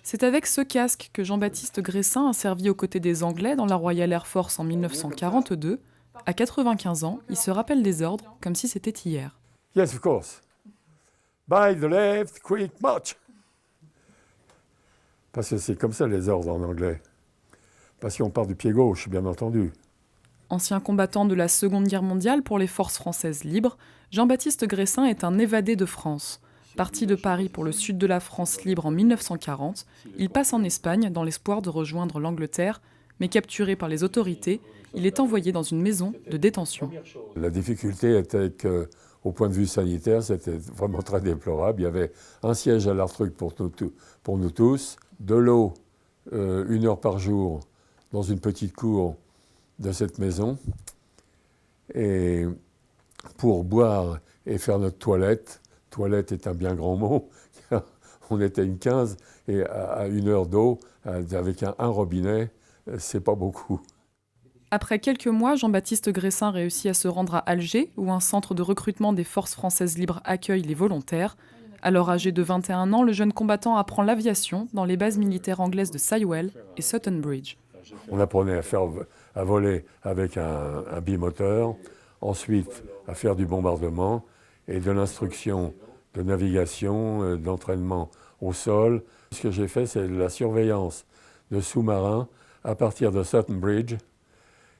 C'est avec ce casque que Jean-Baptiste Gressin a servi aux côtés des Anglais dans la Royal Air Force en 1942. À 95 ans, il se rappelle des ordres comme si c'était hier. Yes, of course. By the left, quick march. Parce que c'est comme ça les ordres en anglais. Parce qu'on part du pied gauche, bien entendu. Ancien combattant de la Seconde Guerre mondiale pour les forces françaises libres, Jean-Baptiste Gressin est un évadé de France. Parti de Paris pour le sud de la France libre en 1940, il passe en Espagne dans l'espoir de rejoindre l'Angleterre, mais capturé par les autorités, il est envoyé dans une maison de détention. La difficulté était qu'au point de vue sanitaire, c'était vraiment très déplorable. Il y avait un siège à l'Artruc pour nous tous, de l'eau 1 heure par jour dans une petite cour de cette maison, et pour boire et faire notre toilette. Toilette est un bien grand mot. On était une 15 et à 1 heure d'eau, avec un robinet, c'est pas beaucoup. Après quelques mois, Jean-Baptiste Gressin réussit à se rendre à Alger, où un centre de recrutement des forces françaises libres accueille les volontaires. Alors âgé de 21 ans, le jeune combattant apprend l'aviation dans les bases militaires anglaises de Sywell et Sutton Bridge. On apprenait à voler avec un bimoteur, ensuite à faire du bombardement et de l'instruction de navigation, d'entraînement au sol. Ce que j'ai fait, c'est la surveillance de sous-marins à partir de Sutton Bridge,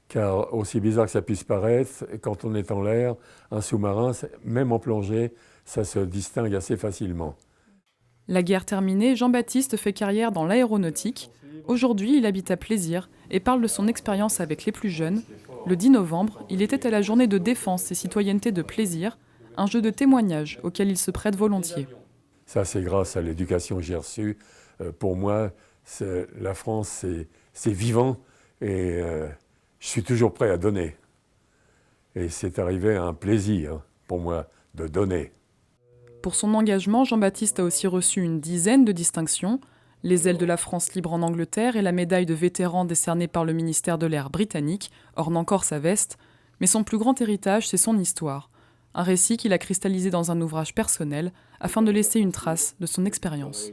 car aussi bizarre que ça puisse paraître, quand on est en l'air, un sous-marin, même en plongée, ça se distingue assez facilement. La guerre terminée, Jean-Baptiste fait carrière dans l'aéronautique. Aujourd'hui, il habite à Plaisir et parle de son expérience avec les plus jeunes. Le 10 novembre, il était à la journée de défense et citoyenneté de Plaisir, un jeu de témoignage auquel il se prête volontiers. Ça, c'est grâce à l'éducation que j'ai reçue. Pour moi, la France, c'est vivant et je suis toujours prêt à donner. Et c'est arrivé à un plaisir pour moi de donner. Pour son engagement, Jean-Baptiste a aussi reçu une dizaine de distinctions, les ailes de la France libre en Angleterre et la médaille de vétéran décernée par le ministère de l'Air britannique, orne encore sa veste, mais son plus grand héritage, c'est son histoire, un récit qu'il a cristallisé dans un ouvrage personnel afin de laisser une trace de son expérience.